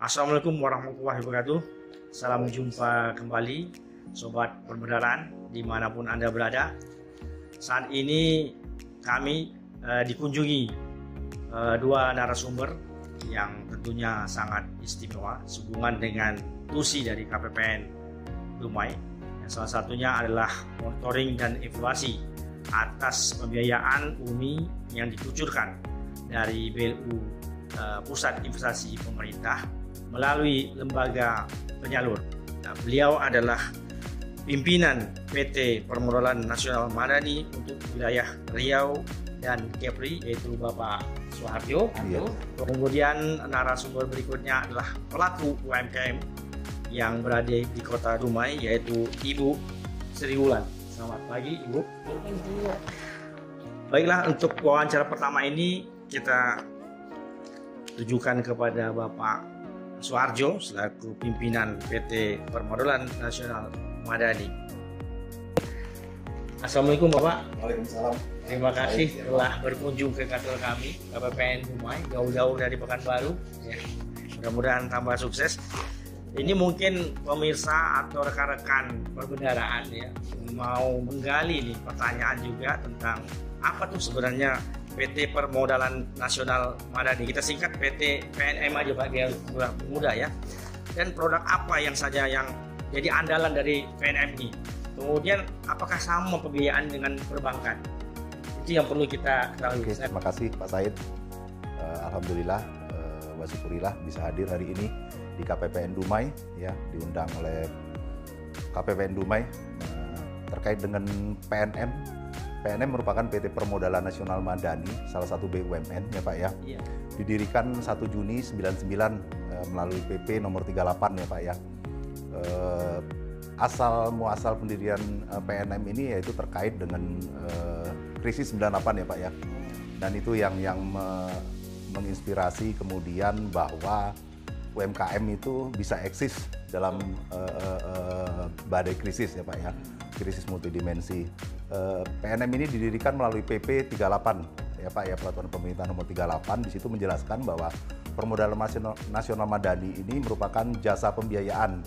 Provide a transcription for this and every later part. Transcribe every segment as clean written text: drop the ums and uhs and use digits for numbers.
Assalamualaikum warahmatullahi wabarakatuh. Salam jumpa kembali Sobat Perbendaharaan dimanapun Anda berada. Saat ini kami dikunjungi dua narasumber yang tentunya sangat istimewa sehubungan dengan tusi dari KPPN Dumai. Salah satunya adalah monitoring dan evaluasi atas pembiayaan UMI yang dikucurkan dari BLU Pusat Investasi Pemerintah melalui lembaga penyalur. Beliau adalah pimpinan PT Permodalan Nasional Madani untuk wilayah Riau dan Kepri, yaitu Bapak Suharjo. Iya. Kemudian narasumber berikutnya adalah pelaku UMKM yang berada di Kota Dumai, yaitu Ibu Sri Wulan. Selamat pagi, Ibu. Baiklah, untuk wawancara pertama ini kita tujukan kepada Bapak Suharjo selaku pimpinan PT Permodalan Nasional Madani. Assalamualaikum Bapak. Waalaikumsalam. Terima kasih telah berkunjung ke kantor kami KPPN Dumai jauh-jauh dari Pekanbaru. Ya, mudah-mudahan tambah sukses. Ini mungkin pemirsa atau rekan-rekan perbendaharaan ya mau menggali nih pertanyaan juga tentang apa tuh sebenarnya PT Permodalan Nasional Madani. Kita singkat PT PNM aja Pak, biar mudah ya. Dan produk apa yang saja yang jadi andalan dari PNM ini? Kemudian apakah sama pembiayaan dengan perbankan? Itu yang perlu kita ketahui. Oke, terima kasih Pak Said. Alhamdulillah, wa syukurillah bisa hadir hari ini di KPPN Dumai ya, diundang oleh KPPN Dumai terkait dengan PNM. PNM merupakan PT Permodalan Nasional Madani, salah satu BUMN ya Pak ya. Iya. Didirikan 1 Juni 99 melalui PP nomor 38 ya Pak ya. Asal muasal pendirian PNM ini yaitu terkait dengan krisis 98 ya Pak ya. Dan itu yang menginspirasi kemudian bahwa UMKM itu bisa eksis dalam badai krisis ya Pak ya, krisis multidimensi. PNM ini didirikan melalui PP 38 ya Pak ya, Peraturan Pemerintah nomor 38. Di situ menjelaskan bahwa Permodalan Nasional Madani ini merupakan jasa pembiayaan,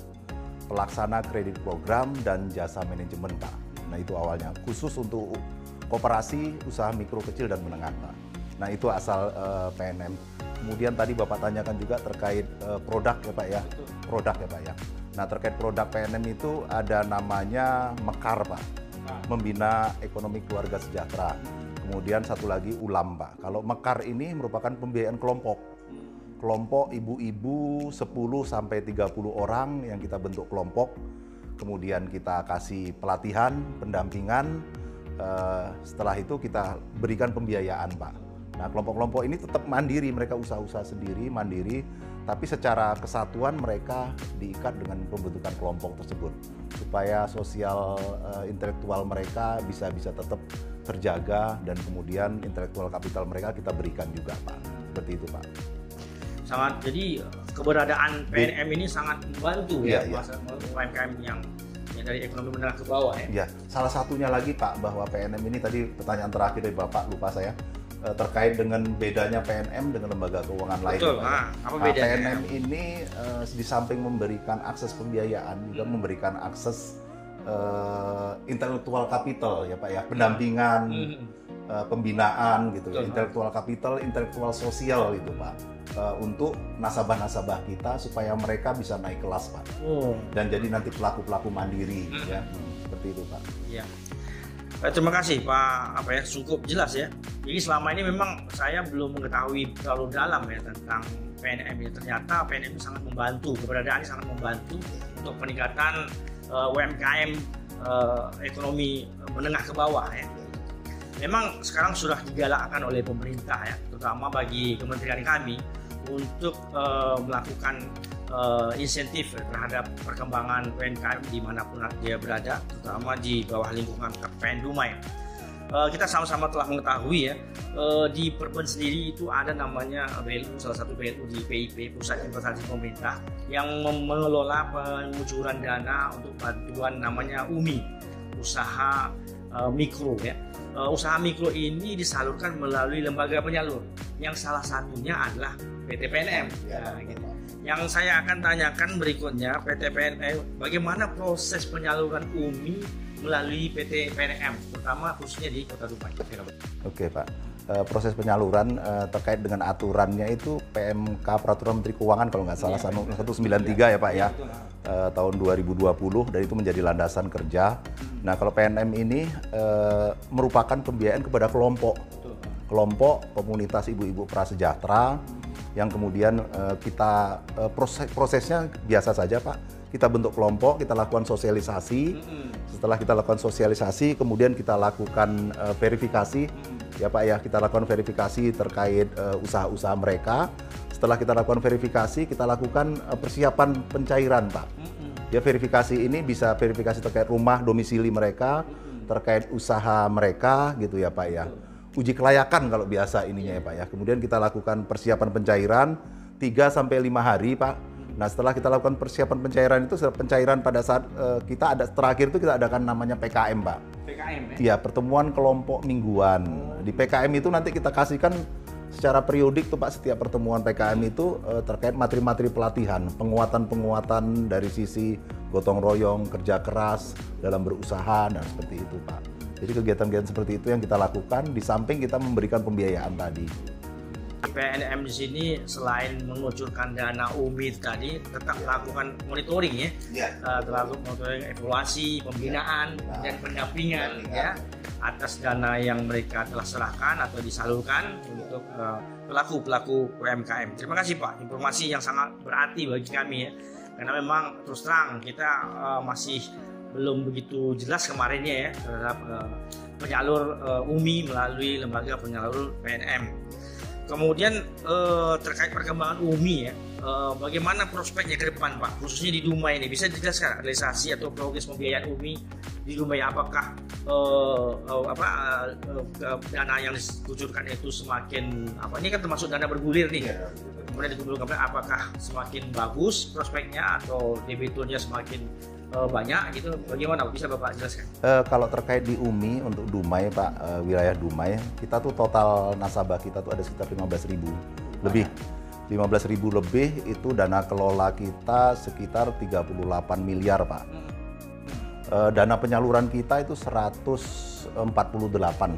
pelaksana kredit program dan jasa manajemen Pak. Nah itu awalnya khusus untuk koperasi, usaha mikro kecil dan menengah Pak. Nah itu asal PNM. Kemudian tadi Bapak tanyakan juga terkait produk ya Pak ya, produk ya Pak ya. Nah terkait produk PNM itu ada namanya Mekar Pak, Membina Ekonomi Keluarga Sejahtera. Kemudian satu lagi ULAM Pak. Kalau Mekar ini merupakan pembiayaan kelompok. Kelompok ibu-ibu 10 sampai 30 orang yang kita bentuk kelompok. Kemudian kita kasih pelatihan, pendampingan. Setelah itu kita berikan pembiayaan Pak. Nah kelompok-kelompok ini tetap mandiri, mereka usaha-usaha sendiri, mandiri, tapi secara kesatuan mereka diikat dengan pembentukan kelompok tersebut supaya sosial intelektual mereka bisa tetap terjaga dan kemudian intelektual kapital mereka kita berikan juga Pak. Seperti itu Pak. Sangat, jadi keberadaan PNM ini sangat membantu ya UMKM yang dari ekonomi menengah ke bawah ya. Ya, salah satunya lagi Pak bahwa PNM ini tadi pertanyaan terakhir dari Bapak lupa saya. Terkait dengan bedanya PNM dengan lembaga keuangan lain. Betul, apa bedanya? PNM ini di samping memberikan akses pembiayaan juga memberikan akses intelektual capital ya Pak ya, pendampingan, pembinaan gitu ya, intelektual capital, intelektual sosial itu Pak, untuk nasabah-nasabah kita supaya mereka bisa naik kelas Pak, dan jadi nanti pelaku-pelaku mandiri ya, seperti itu Pak. Iya. Terima kasih Pak, cukup jelas ya. Jadi selama ini memang saya belum mengetahui terlalu dalam ya tentang PNM ini. Ternyata PNM sangat membantu, keberadaannya sangat membantu untuk peningkatan UMKM ekonomi menengah ke bawah ya. Memang sekarang sudah digalakkan oleh pemerintah ya, terutama bagi kementerian kami untuk melakukan insentif terhadap perkembangan UMKM dimanapun dia berada, terutama di bawah lingkungan KPPN Dumai. Kita sama-sama telah mengetahui ya, di Perben sendiri itu ada namanya BLU, salah satu BLU di PIP, Pusat Investasi Pemerintah, yang mengelola pengucuran dana untuk bantuan namanya UMI, usaha mikro ya. Usaha mikro ini disalurkan melalui lembaga penyalur, yang salah satunya adalah PT PNM. Ya, gitu. Yang saya akan tanyakan berikutnya, PT PNM, bagaimana proses penyaluran UMI melalui PT PNM, terutama khususnya di Kota Dumai? Oke Pak, proses penyaluran terkait dengan aturannya itu PMK Peraturan Menteri Keuangan kalau nggak salah 193 ya Pak ya, tahun 2020, dan itu menjadi landasan kerja. Nah kalau PNM ini merupakan pembiayaan kepada kelompok komunitas ibu-ibu prasejahtera yang kemudian kita prosesnya biasa saja Pak. Kita bentuk kelompok, kita lakukan sosialisasi. Setelah kita lakukan sosialisasi, kemudian kita lakukan verifikasi, ya Pak ya. Kita lakukan verifikasi terkait usaha-usaha mereka. Setelah kita lakukan verifikasi, kita lakukan persiapan pencairan Pak. Ya verifikasi ini bisa verifikasi terkait rumah domisili mereka, terkait usaha mereka, gitu ya Pak ya. Uji kelayakan kalau biasa ininya ya Pak ya. Kemudian kita lakukan persiapan pencairan 3 sampai 5 hari Pak. Nah setelah kita lakukan persiapan pencairan itu, pencairan pada saat kita ada terakhir itu kita adakan namanya PKM Pak. PKM ya? Iya, pertemuan kelompok mingguan. Di PKM itu nanti kita kasihkan secara periodik tuh Pak, setiap pertemuan PKM itu terkait materi-materi pelatihan, penguatan-penguatan dari sisi gotong royong, kerja keras dalam berusaha dan seperti itu Pak. Jadi kegiatan-kegiatan seperti itu yang kita lakukan di samping kita memberikan pembiayaan tadi. PNM di sini selain mengucurkan dana UMI tadi, tetap melakukan monitoring ya, terlalu monitoring, evaluasi, pembinaan dan pendampingan ya atas dana yang mereka telah serahkan atau disalurkan untuk pelaku UMKM. Terima kasih Pak, informasi yang sangat berarti bagi kami ya, karena memang terus terang kita masih belum begitu jelas kemarinnya ya terhadap penyalur UMI melalui lembaga penyalur PNM. Kemudian terkait perkembangan UMI ya, bagaimana prospeknya ke depan Pak, khususnya di Dumai ini, bisa dijelaskan realisasi atau progres pembiayaan UMI di Dumai? Apakah dana yang dikucurkan itu semakin ini kan termasuk dana bergulir nih, kemudian dikumpulkan, apakah semakin bagus prospeknya atau debiturnya semakin banyak gitu, bagaimana bisa Bapak jelaskan? Kalau terkait di UMI untuk Dumai Pak, wilayah Dumai, kita tuh total nasabah kita tuh ada sekitar 15.000 lebih. 15.000 lebih itu dana kelola kita sekitar 38 miliar Pak. Dana penyaluran kita itu 148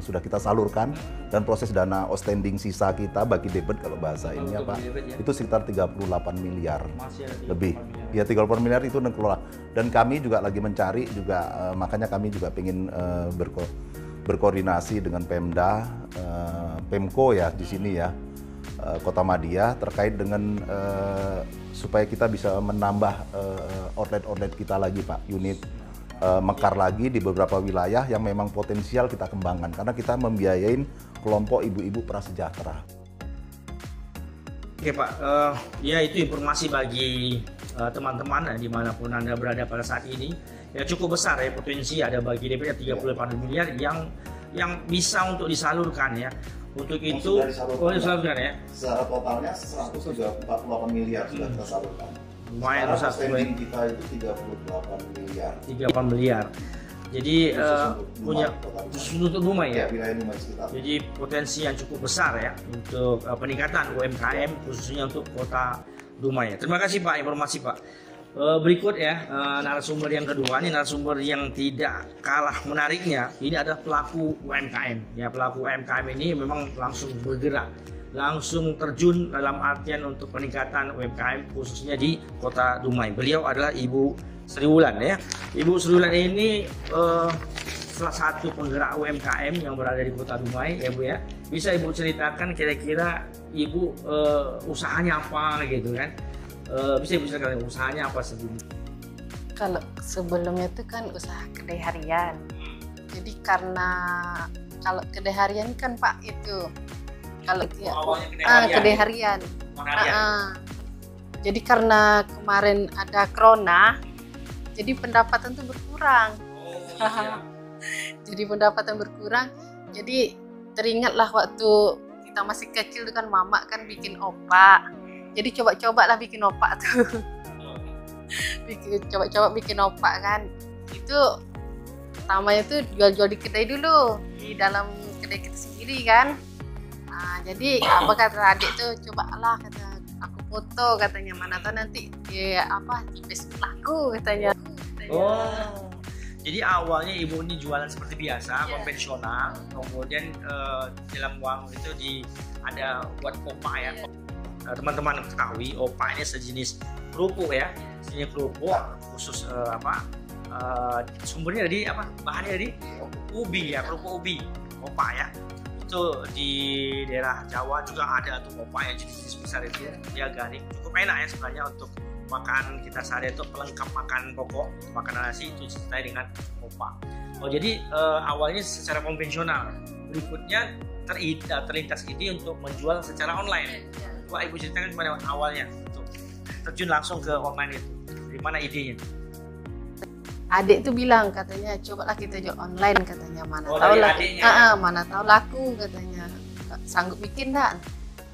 sudah kita salurkan, dan proses dana outstanding sisa kita bagi debit kalau bahasa ini ya Pak, itu sekitar 38 miliar lebih. Ya 38 miliar itu kelola. Dan kami juga lagi mencari juga, makanya kami juga ingin berkoordinasi dengan Pemda, Pemko ya di sini ya, Kota Madia, terkait dengan supaya kita bisa menambah outlet-outlet kita lagi Pak, unit mekar lagi di beberapa wilayah yang memang potensial kita kembangkan, karena kita membiayain kelompok ibu-ibu prasejahtera. Oke Pak, ya itu informasi bagi teman-teman dimanapun Anda berada pada saat ini, ya cukup besar ya potensi ada bagi DPR 38 miliar yang bisa untuk disalurkan ya. Untuk itu disalurkan ya. Secara totalnya 148 miliar sudah kita salurkan. Lumayan besar, spending kita itu 38 miliar. 38 miliar. Jadi punya khusus untuk Dumai ya. Wilayah Dumai sekitar. Jadi potensi yang cukup besar ya untuk peningkatan UMKM khususnya untuk Kota Dumai. Terima kasih Pak, informasi Pak. Berikut ya narasumber yang kedua, ini narasumber yang tidak kalah menariknya. Ini adalah pelaku UMKM. Ya, pelaku UMKM ini memang langsung bergerak, langsung terjun dalam artian untuk peningkatan UMKM khususnya di Kota Dumai. Beliau adalah Ibu Sri Wulan ya. Ibu Sri Wulan ini salah satu penggerak UMKM yang berada di Kota Dumai ya Bu ya. Bisa Ibu ceritakan kira-kira Ibu usahanya apa gitu kan? Bisa Ibu ceritakan usahanya apa sebelumnya? Kalau sebelumnya itu kan usaha kedai harian. Jadi karena kalau kedai harian kan Pak itu kalau kedai harian. Jadi karena kemarin ada corona, jadi pendapatan tuh berkurang. Jadi pendapatan berkurang. Jadi teringatlah waktu kita masih kecil itu kan mama kan bikin opak. Jadi coba-cobalah bikin opak tuh. Coba-coba bikin opak kan. Itu pertamanya tuh jual-jual di kedai dulu, di dalam kedai kita sendiri kan. Nah, jadi apa kata adik tuh, cobalah kata aku foto katanya, mana tahu nanti ya apa Facebook laku katanya. Oh, jadi awalnya ibu ini jualan seperti biasa, konvensional, kemudian dalam uang itu ada buat opak ya. Teman-teman ketahui opak ini sejenis kerupuk ya, sejenis kerupuk khusus sumbernya dari apa? Bahannya dari ubi ya, kerupuk ubi, opak ya. Itu di daerah Jawa juga ada tuh opak yang jenis besar itu, dia garing, cukup enak ya sebenarnya untuk makan kita sehari itu, pelengkap makan pokok, makan nasi itu disertai dengan opak. Oh jadi awalnya secara konvensional, berikutnya terlintas ide untuk menjual secara online. Coba ibu ceritakan pada awalnya untuk terjun langsung ke online itu, dari mana idenya? Adik tuh bilang katanya cobalah kita jual online katanya, mana tahu mana tahu laku katanya, sanggup bikin tak?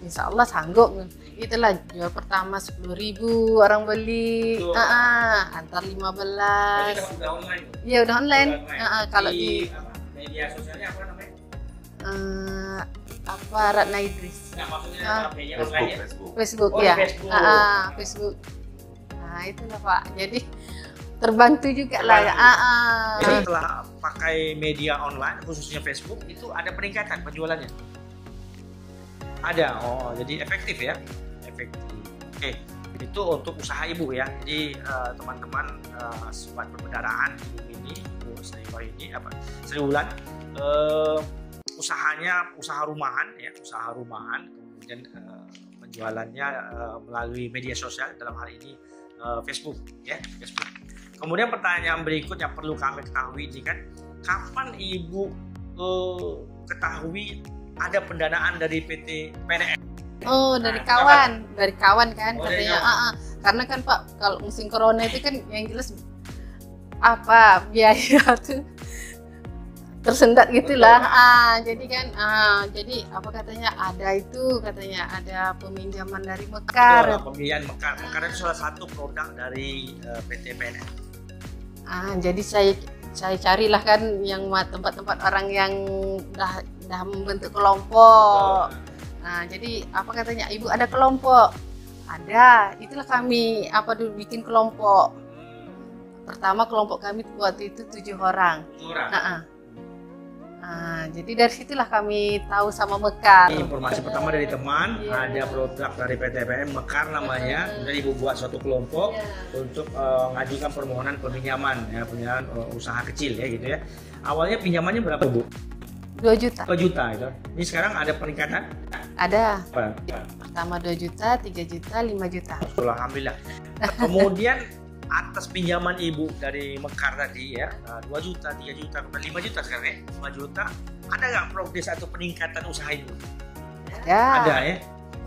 Insya Allah sanggup. Itulah jual pertama 10.000 orang beli, antar 15. Udah online? Iya udah online. Kalau di media sosialnya apa namanya? Ratna Idris. Nah, maksudnya media online ya? Facebook Oh, ya. Facebook. Facebook. Nah itulah Pak. Jadi terbantu juga lah ya. Jadi setelah pakai media online khususnya Facebook itu ada peningkatan penjualannya? Ada. Oh jadi efektif ya, efektif. Oke, itu untuk usaha ibu ya. Jadi teman-teman sobat perbendaharaan ibu ini, ibu Sri Wulan, usahanya usaha rumahan ya, usaha rumahan, kemudian penjualannya melalui media sosial, dalam hal ini Facebook ya, Facebook. Kemudian pertanyaan berikut yang perlu kami ketahui ini kan, kapan ibu ketahui ada pendanaan dari PT PNM? Oh dari kawan kan katanya. Karena kan Pak kalau musim corona itu kan yang jelas apa biaya tuh tersendat gitulah. Jadi kan jadi apa katanya ada peminjaman dari Mekar. Pembelian Mekar. Mekar itu salah satu produk dari PT PNM. Jadi saya carilah kan yang tempat-tempat orang yang udah membentuk kelompok. Jadi apa katanya, ibu ada kelompok? Ada. Itulah kami dulu bikin kelompok. Pertama kelompok kami waktu itu 7 orang. Jadi dari situlah kami tahu sama Mekar. Informasi pertama dari teman, ada produk dari PT PNM Mekar namanya. Kemudian ibu buat suatu kelompok untuk mengajukan permohonan peminjaman ya, pinjaman usaha kecil ya gitu ya. Awalnya pinjamannya berapa Bu? 2 juta. 2 juta itu. Ini sekarang ada peningkatan? Ada. Pertama 2 juta, 3 juta, 5 juta. Alhamdulillah. Kemudian atas pinjaman ibu dari Mekar tadi ya, 2 juta, 3 juta, 5 juta sekarang ya, 5 juta, ada nggak progres atau peningkatan usaha ibu? Ada ya?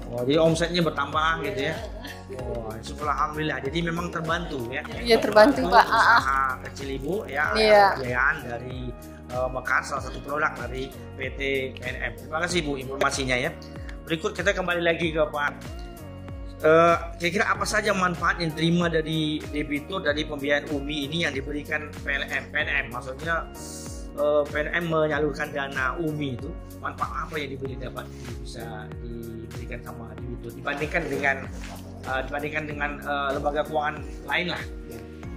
Oh, jadi omsetnya bertambah gitu ya? Oh, alhamdulillah, jadi memang terbantu ya? Iya terbantu Pak. Usaha kecil ibu ya, pembiayaan dari Mekar, salah satu produk dari PT PNM. Terima kasih Bu informasinya ya. Berikut kita kembali lagi ke Pak. Kira-kira apa saja manfaat yang diterima dari debitur dari pembiayaan UMI ini yang diberikan PNM? Maksudnya PNM menyalurkan dana UMI itu, manfaat apa yang dapat bisa diberikan sama debitur dibandingkan dengan lembaga keuangan lain lah.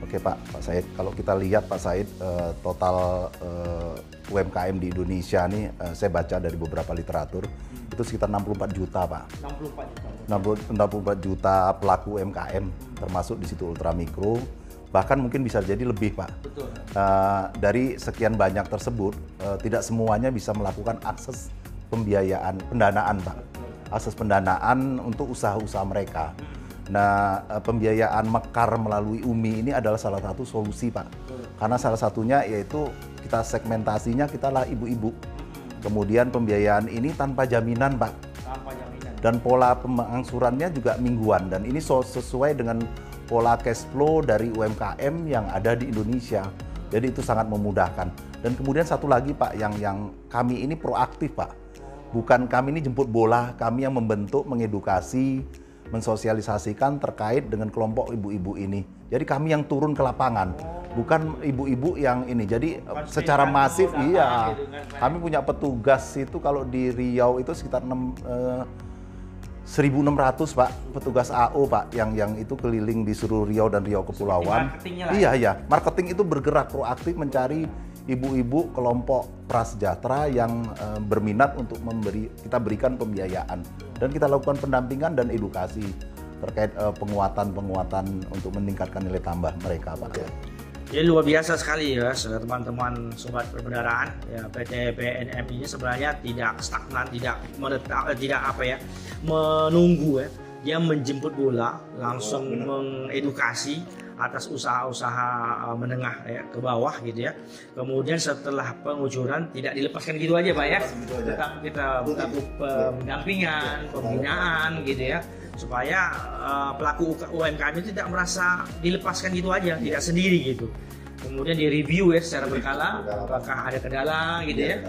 Oke Pak Said, kalau kita lihat Pak Said, total UMKM di Indonesia nih, saya baca dari beberapa literatur, itu sekitar 64 juta Pak. 64 juta pelaku UMKM, termasuk di situ ultramikro, bahkan mungkin bisa jadi lebih Pak. Betul. Dari sekian banyak tersebut, tidak semuanya bisa melakukan akses pendanaan Pak. Akses pendanaan untuk usaha-usaha mereka. Nah, pembiayaan Mekar melalui UMI ini adalah salah satu solusi Pak. Karena salah satunya yaitu kita segmentasinya kita lah ibu-ibu. Kemudian pembiayaan ini tanpa jaminan Pak. Tanpa jaminan. Dan pola pengangsurannya juga mingguan. Dan ini sesuai dengan pola cash flow dari UMKM yang ada di Indonesia. Jadi itu sangat memudahkan. Dan kemudian satu lagi Pak, yang kami ini proaktif Pak. Bukan kami ini jemput bola, kami yang membentuk, mengedukasi, mensosialisasikan terkait dengan kelompok ibu-ibu ini. Jadi kami yang turun ke lapangan, bukan ibu-ibu yang ini. Jadi secara masif, kami punya petugas itu kalau di Riau itu sekitar 1.600 Pak petugas AO Pak yang itu keliling di seluruh Riau dan Riau Kepulauan. Iya, marketing itu bergerak proaktif mencari ibu-ibu kelompok prasejahtera yang berminat untuk kita berikan pembiayaan dan kita lakukan pendampingan dan edukasi terkait penguatan untuk meningkatkan nilai tambah mereka Pak. Jadi luar biasa sekali ya teman-teman sobat perbendaharaan ya, PT PNM ini sebenarnya tidak stagnan, tidak menunggu ya. Dia menjemput bola, langsung mengedukasi atas usaha-usaha menengah ya, ke bawah gitu ya. Kemudian setelah pengucuran tidak dilepaskan gitu aja Pak ya. Tetap kita melakukan pendampingan, pembinaan gitu ya. Supaya pelaku UMKM itu tidak merasa dilepaskan gitu aja, tidak sendiri gitu. Kemudian direview ya secara berkala, apakah ada kendala gitu ya.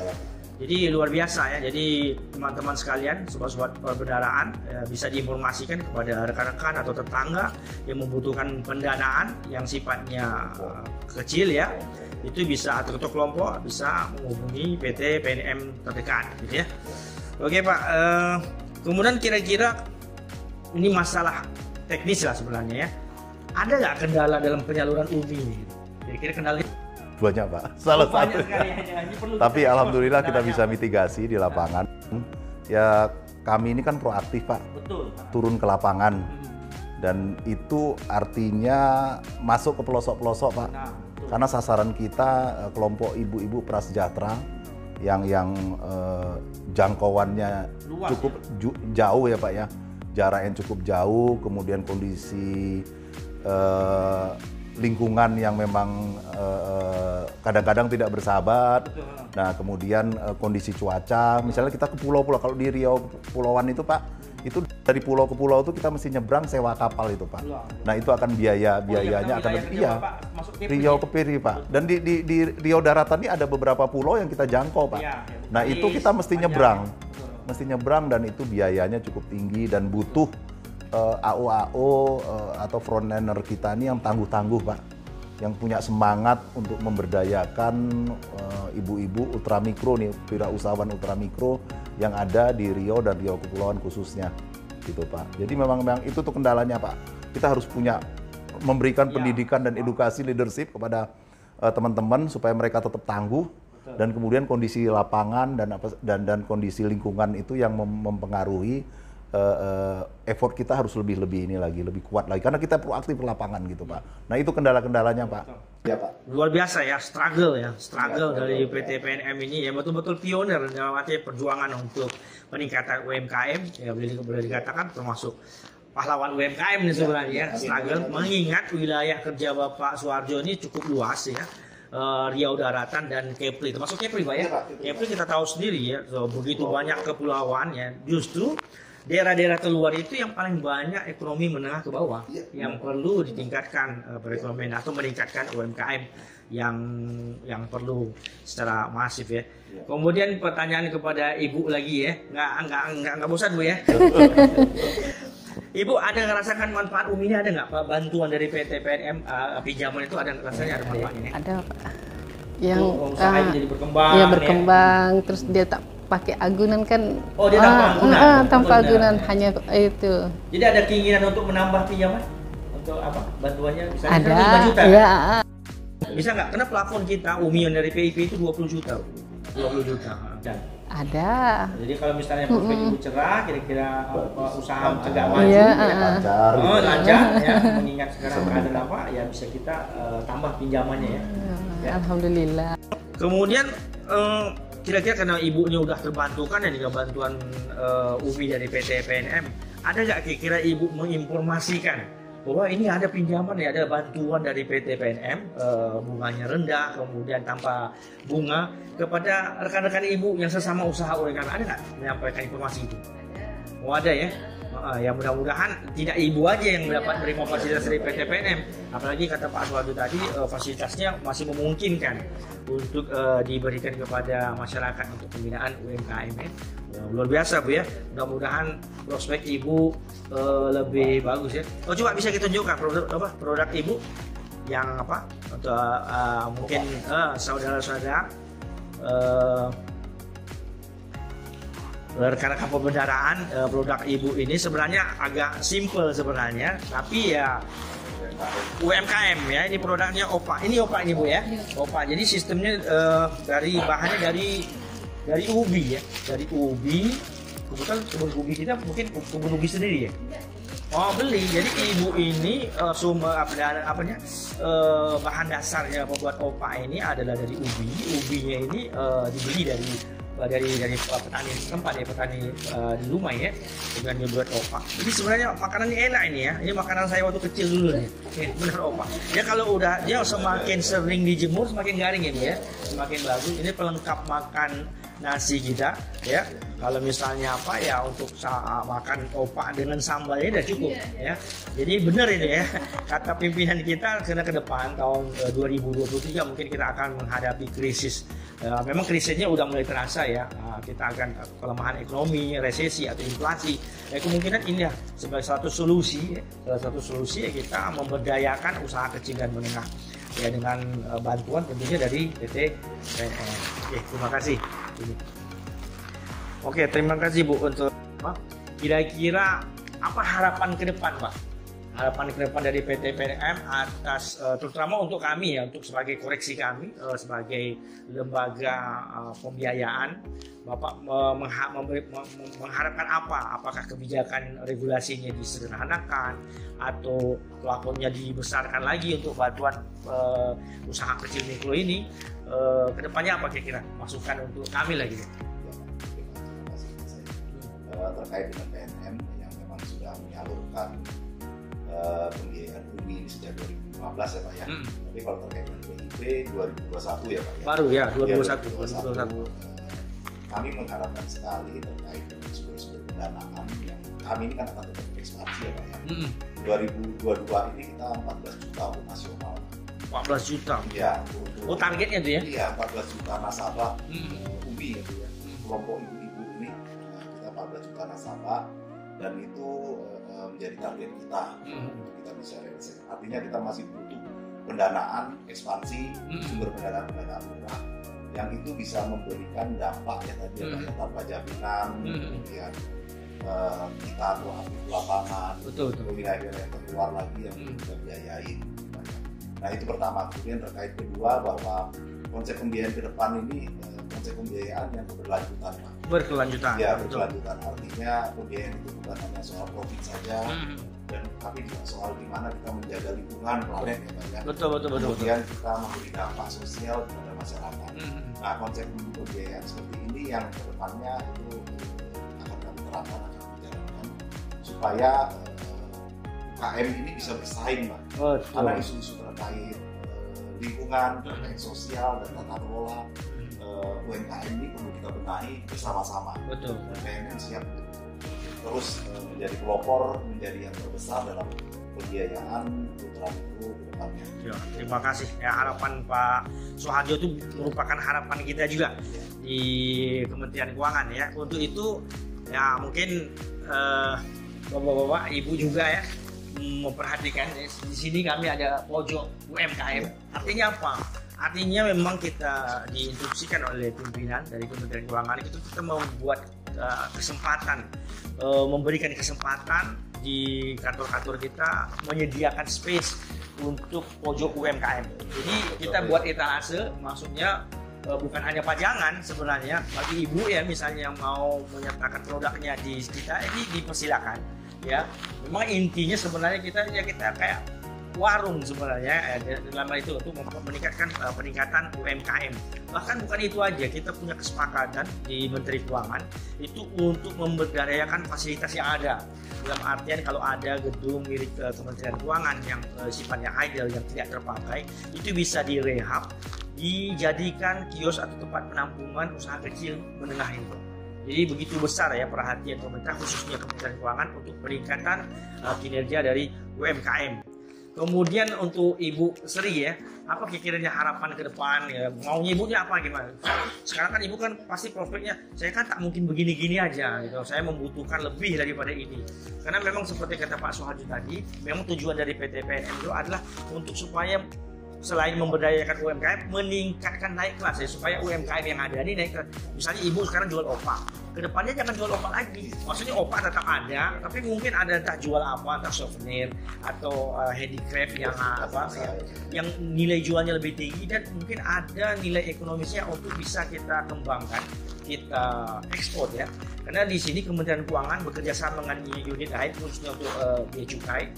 Jadi luar biasa ya. Jadi teman-teman sekalian, sobat-sobat perbendaharaan bisa diinformasikan kepada rekan-rekan atau tetangga yang membutuhkan pendanaan yang sifatnya kecil ya. Itu bisa atau kelompok bisa menghubungi PT PNM terdekat gitu ya. Oke Pak, kemudian kira-kira ini masalah teknis lah sebenarnya ya. Ada nggak kendala dalam penyaluran UMI ini? Kira-kira kendala? Banyak Pak, salah satu. Tapi alhamdulillah kita bisa mitigasi di lapangan. Ya kami ini kan proaktif Pak. Betul. Turun ke lapangan. Dan itu artinya masuk ke pelosok-pelosok Pak. Nah, karena sasaran kita kelompok ibu-ibu prasejahtera yang jangkauannya luas, cukup jauh ya Pak ya. Jarak yang cukup jauh, kemudian kondisi lingkungan yang memang kadang-kadang tidak bersahabat. Nah, kemudian kondisi cuaca, misalnya kita ke pulau-pulau, kalau di Riau Kepulauan itu Pak, itu dari pulau ke pulau itu kita mesti nyebrang sewa kapal itu Pak. Nah, itu akan biayanya akan lebih, iya. Riau ke Piri Pak. Dan di Riau Daratan ini ada beberapa pulau yang kita jangkau Pak. Nah, itu kita mesti nyebrang. Dan itu biayanya cukup tinggi dan butuh AO atau frontliner kita ini yang tangguh-tangguh Pak, yang punya semangat untuk memberdayakan ibu-ibu ultramikro nih, wirausahawan ultramikro yang ada di Riau dan Riau Kepulauan khususnya gitu Pak. Jadi memang itu tuh kendalanya Pak, kita harus memberikan pendidikan dan edukasi leadership kepada teman-teman supaya mereka tetap tangguh. Dan kemudian kondisi lapangan dan kondisi lingkungan itu yang mempengaruhi effort kita harus lebih kuat lagi karena kita proaktif ke lapangan gitu Pak. Nah itu kendala-kendalanya Pak. Ya Pak. Luar biasa ya, struggle dari PT PNM ini ya, betul-betul pionir dalam arti perjuangan untuk peningkatan UMKM ya, boleh dikatakan termasuk pahlawan UMKM ini sebenarnya. Struggle mengingat wilayah kerja Bapak Suharjo ini cukup luas ya. Riau Daratan dan Kepri, termasuk Kepri Pak ya. Kepri kita tahu sendiri ya, begitu banyak kepulauan ya, justru daerah-daerah terluar itu yang paling banyak ekonomi menengah ke bawah yang perlu ditingkatkan perekonomian atau meningkatkan UMKM yang perlu secara masif ya. Kemudian pertanyaan kepada Ibu lagi ya, nggak bosan Bu ya. Ibu ada ngerasakan manfaat UMI ini, ada nggak Pak, bantuan dari PT PNM pinjaman itu ada rasanya ada manfaatnya? Ada Pak. Yang usahanya jadi berkembang. Ya berkembang, ya. Terus dia tak pakai agunan kan? Oh dia tanpa agunan? Tanpa agunan, hanya itu. Jadi ada keinginan untuk menambah pinjaman? Untuk apa? Bantuannya misalnya ada, 5 juta? Ya. Bisa nggak? Karena plafon kita UMI yang dari PIP itu 20 juta. 20 juta. Dan ada. Jadi kalau misalnya prospek Ibu cerah, kira-kira usaha agak maju, lancar ya, mengingat sekarang keadaan apa, ya bisa kita tambah pinjamannya ya. Alhamdulillah. Kemudian kira-kira karena Ibunya udah terbantukan ya dengan bantuan UMI dari PT PNM, ada nggak kira-kira Ibu menginformasikan bahwa ini ada pinjaman ya, ada bantuan dari PT PNM, bunganya rendah, kemudian tanpa bunga, kepada rekan-rekan Ibu yang sesama usaha UMKM, ada nggak menyampaikan informasi itu? Oh ada ya. Ya mudah-mudahan tidak Ibu aja yang mendapat menerima fasilitas dari PT PNM, apalagi kata Pak Suharjo tadi fasilitasnya masih memungkinkan untuk diberikan kepada masyarakat untuk pembinaan UMKM ya. Luar biasa Bu ya, mudah-mudahan prospek Ibu lebih bagus ya. Oh coba bisa kita tunjukkan produk Ibu yang apa untuk mungkin saudara-saudara. rekan-rekan pembendaraan, produk Ibu ini sebenarnya agak simple sebenarnya, tapi ya UMKM ya, ini produknya OPA. Ini OPA ini Bu ya, OPA. Jadi sistemnya dari bahannya dari ubi ya, dari ubi. Kebetulan kebun ubi kita mungkin kebun ubi sendiri ya. Oh beli, jadi Ibu ini sumber bahan dasarnya pembuat OPA ini adalah dari ubi. Ubinya ini dibeli dari petani tempat ya, petani di rumah ya, dengan membuat OPA. Jadi sebenarnya makanan ini enak ini ya. Ini makanan saya waktu kecil dulu nih. Benar OPA. Ya kalau udah dia semakin sering dijemur semakin garing ini ya, semakin bagus. Ini pelengkap makan nasi kita ya. Kalau misalnya apa ya untuk makan OPA dengan sambalnya udah cukup ya. Jadi benar ini ya kata pimpinan kita, karena ke depan tahun 2023 mungkin kita akan menghadapi krisis. Memang krisisnya udah mulai terasa ya. Kita akan pelemahan ekonomi, resesi atau inflasi. Ya, kemungkinan ini ya sebagai satu solusi ya kita memberdayakan usaha kecil dan menengah ya dengan bantuan tentunya dari PT PNM. Oke, terima kasih. Oke, terima kasih Bu untuk kira-kira apa harapan ke depan Pak? Harapan ke depan dari PT PNM atas terutama untuk kami ya, untuk sebagai koreksi kami sebagai lembaga pembiayaan, Bapak mengharapkan apa? Apakah kebijakan regulasinya disederhanakan atau plafonnya dibesarkan lagi untuk bantuan usaha kecil mikro ini? Kedepannya apa kira-kira masukan untuk kami lagi? Terkait dengan PNM yang memang sudah menyalurkan pembiayaan UMI sejak 2015 ya Pak ya. Tapi kalau terkait dengan PIP 2021 ya Pak ya. Baru ya 2021. Kami mengharapkan sekali terkait dengan sumber-sumber pendanaan yang kami ini kan akan tetap ekspansi ya Pak ya. 2022 ini kita 14 juta untuk nasional. 14 juta. Ya. Oh targetnya tuh ya? Iya 14 juta nasabah UMI gitu ya. Kelompok ibu-ibu ini kita 14 juta nasabah dan itu menjadi target kita untuk kita bisa realisasi. Artinya kita masih butuh pendanaan ekspansi, sumber pendanaan murah yang itu bisa memberikan dampak ya tadi ya tanpa jaminan, kemudian kita proaktif lapangan, wilayah-wilayah yang terluar lagi yang kita biayain. Nah itu pertama. Kemudian terkait kedua bahwa konsep pembiayaan ke depan ini konsep pembiayaan yang berkelanjutan. Berkelanjutan. Ya berkelanjutan. Artinya pembiayaan itu bukan hanya soal profit saja, dan tapi juga soal gimana kita menjaga lingkungan planet ya Pak ya. Betul. Kemudian kita memberi dampak sosial kepada masyarakat. Nah konsep pembiayaan seperti ini yang kedepannya itu akan kami terapkan, akan dijalankan supaya UKM ini bisa bersaing Pak. Karena isu-isu terkait lingkungan, terkait sosial dan tata kelola UMKM ini perlu kita benahi bersama-sama. Betul. Dan PNM siap untuk terus menjadi pelopor, menjadi yang terbesar dalam pembiayaan ultra mikro ke depannya. Ya, terima kasih. Ya, harapan Pak Soeharjo itu merupakan harapan kita juga di Kementerian Keuangan ya. Untuk itu ya mungkin bapak-bapak, ibu juga ya memperhatikan di sini kami ada pojok UMKM. Artinya apa? Artinya memang kita diinstruksikan oleh pimpinan dari Kementerian Keuangan itu kita membuat kesempatan, memberikan kesempatan di kantor-kantor kita menyediakan space untuk pojok UMKM. Jadi kita buat etalase, maksudnya bukan hanya pajangan sebenarnya bagi ibu ya misalnya yang mau menyertakan produknya di kita ini dipersilakan ya. Memang intinya sebenarnya kita kayak warung sebenarnya dalam hal itu untuk meningkatkan peningkatan UMKM. Bahkan bukan itu aja, kita punya kesepakatan di Menteri Keuangan itu untuk memberdayakan fasilitas yang ada. Dalam artian kalau ada gedung milik Kementerian Keuangan yang sifatnya idle, yang tidak terpakai, itu bisa direhab, dijadikan kios atau tempat penampungan usaha kecil menengah itu. Jadi begitu besar ya perhatian pemerintah khususnya Kementerian Keuangan untuk peningkatan kinerja dari UMKM. Kemudian untuk Ibu Sri ya, apa kira-kiranya harapan ke depan ya? Maunya ibunya apa gimana? Sekarang kan ibu kan pasti profitnya, saya kan tak mungkin begini-gini aja gitu. Saya membutuhkan lebih daripada ini. Karena memang seperti kata Pak Soeharjo tadi, memang tujuan dari PT PNM itu adalah untuk supaya selain memberdayakan UMKM, meningkatkan naik kelas ya, supaya UMKM yang ada ini naik kelas. Misalnya ibu sekarang jual OPA, kedepannya jangan jual opak lagi. Maksudnya opak tetap ada, tapi mungkin ada entah jual apa, entah souvenir atau handicraft yang nilai jualnya lebih tinggi dan mungkin ada nilai ekonomisnya untuk bisa kita kembangkan, kita ekspor ya. Karena di sini Kementerian Keuangan bekerja sama dengan unit lain khususnya untuk bea cukai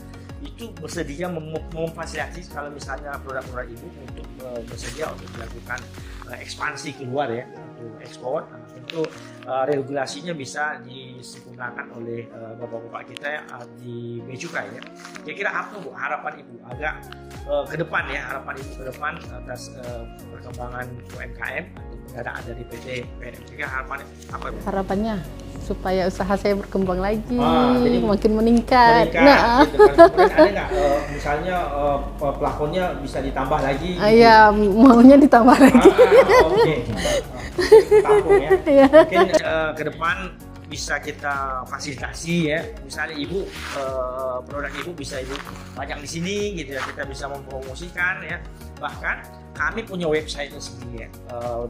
itu bersedia memfasilitasi kalau misalnya produk-produk ibu untuk bersedia untuk dilakukan ekspansi keluar ya, untuk ekspor. Tentu regulasinya bisa disempurnakan oleh bapak-bapak kita di bea cukai ya. Kira-kira apa Bu harapan ibu agak ke depan ya, harapan ibu ke depan atas perkembangan UMKM atau pendanaan dari PT PNM? Harapannya apa Bu? Harapannya supaya usaha saya berkembang lagi, jadi makin meningkat. Nah, gitu kan. Kemudian ada nggak misalnya plafonnya bisa ditambah lagi? Iya, maunya ditambah lagi. Oke. Tampung ya. Mungkin ke depan bisa kita fasilitasi ya. Misalnya ibu produk ibu bisa ibu pajang di sini gitu ya. Kita bisa mempromosikan ya. Bahkan kami punya website sendiri ya.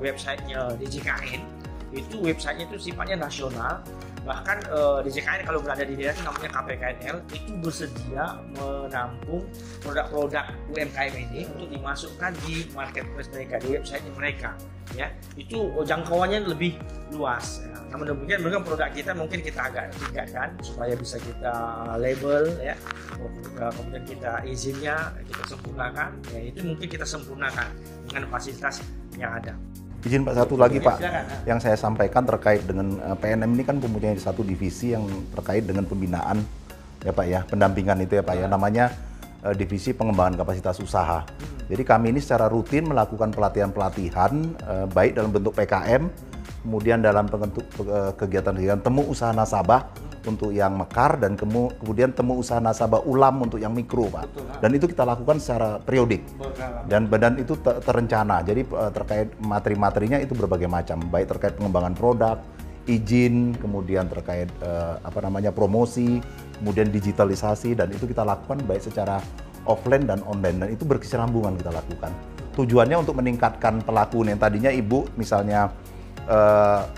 Websitenya DJKN. Itu websitenya itu sifatnya nasional, bahkan DJKN kalau berada di daerah itu namanya KPKNL, itu bersedia menampung produk-produk UMKM ini untuk dimasukkan di marketplace mereka, di website mereka ya. Itu jangkauannya lebih luas ya. Namun demikian memang produk kita mungkin kita agak tingkatkan supaya bisa kita label ya, kemudian kita izinnya kita sempurnakan ya, itu mungkin kita sempurnakan dengan fasilitas yang ada. Izin Pak, satu lagi Pak, silakan. yang saya sampaikan terkait dengan PNM ini kan mempunyai satu divisi yang terkait dengan pembinaan ya Pak ya, pendampingan itu ya Pak ya, namanya divisi pengembangan kapasitas usaha. Jadi kami ini secara rutin melakukan pelatihan-pelatihan baik dalam bentuk PKM, kemudian dalam bentuk kegiatan-kegiatan temu usaha nasabah untuk yang mekar dan kemudian temu usaha nasabah ulam untuk yang mikro Pak. Dan itu kita lakukan secara periodik. Dan badan itu terencana. Jadi terkait materi-materinya itu berbagai macam, baik terkait pengembangan produk, izin, kemudian terkait promosi, kemudian digitalisasi, dan itu kita lakukan baik secara offline dan online, dan itu berkesinambungan kita lakukan. Tujuannya untuk meningkatkan pelaku yang tadinya ibu misalnya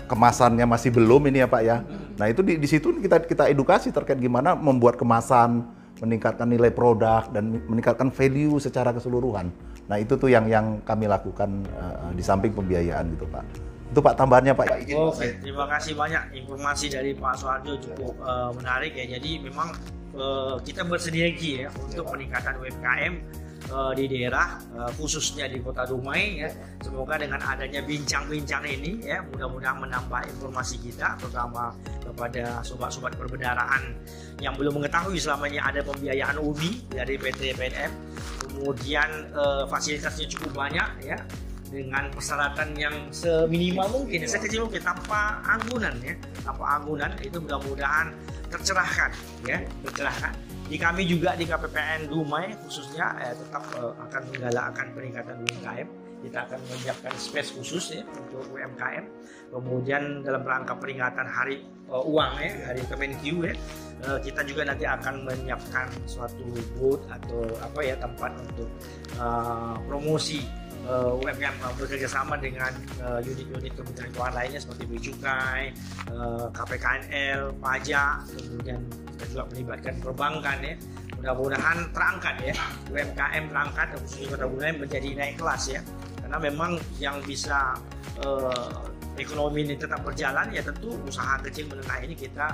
kemasannya masih belum ini ya Pak ya. Nah itu di situ kita edukasi terkait gimana membuat kemasan, meningkatkan nilai produk dan meningkatkan value secara keseluruhan. Nah itu tuh yang kami lakukan di samping pembiayaan gitu Pak. Itu Pak tambahannya Pak. Oke, terima kasih banyak informasi dari Pak Soeharjo cukup menarik ya. Jadi memang kita bersinergi ya untuk peningkatan UMKM di daerah khususnya di Kota Dumai ya. Semoga dengan adanya bincang-bincang ini ya mudah-mudahan menambah informasi kita terutama kepada sobat-sobat perbendaharaan yang belum mengetahui selama ini ada pembiayaan UMI dari PT PNM. Kemudian fasilitasnya cukup banyak ya, dengan persyaratan yang seminimal mungkin, sekecil mungkin, tanpa anggunan ya, tanpa anggunan. Itu mudah-mudahan tercerahkan ya, tercerahkan. Di kami juga di KPPN Dumai khususnya tetap akan menggalakkan peningkatan UMKM. Kita akan menyiapkan space khusus ya untuk UMKM. Kemudian dalam rangka peringatan Hari Uang ya, Hari Kemenq ya, kita juga nanti akan menyiapkan suatu booth atau tempat untuk promosi UMKM bekerja sama dengan unit-unit Kementerian Keuangan lainnya seperti Bea Cukai, KPKNL, pajak, kemudian kita juga melibatkan perbankan ya. Mudah-mudahan terangkat ya, UMKM terangkat khususnya Kota Dumai menjadi naik kelas ya. Karena memang yang bisa ekonomi ini tetap berjalan ya tentu usaha kecil menengah ini kita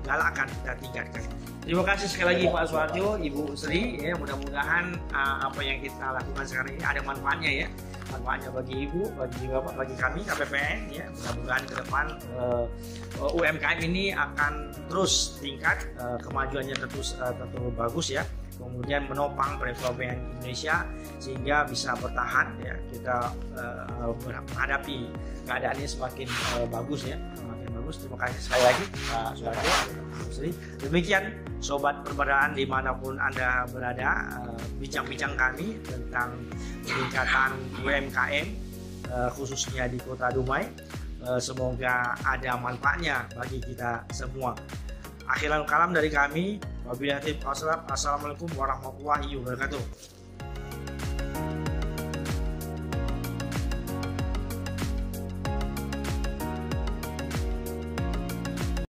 galakkan, kita tingkatkan. Terima kasih sekali lagi Pak Soeharjo, Ibu Sri ya, mudah-mudahan apa yang kita lakukan sekarang ini ada manfaatnya ya, manfaatnya bagi Ibu, bagi Bapak, bagi kami KPPN ya. Mudah-mudahan ke depan UMKM ini akan terus tingkat, kemajuannya terus bagus ya. Kemudian menopang perekonomian Indonesia sehingga bisa bertahan ya, kita menghadapi keadaannya semakin bagus ya, semakin bagus. Terima kasih sekali lagi Pak Soeharjo. Demikian sobat perbendaharaan dimanapun Anda berada, bincang-bincang kami tentang peningkatan UMKM khususnya di Kota Dumai. Semoga ada manfaatnya bagi kita semua. Akhiran kalam dari kami. Wabillahi taufiq. Assalamualaikum warahmatullahi wabarakatuh.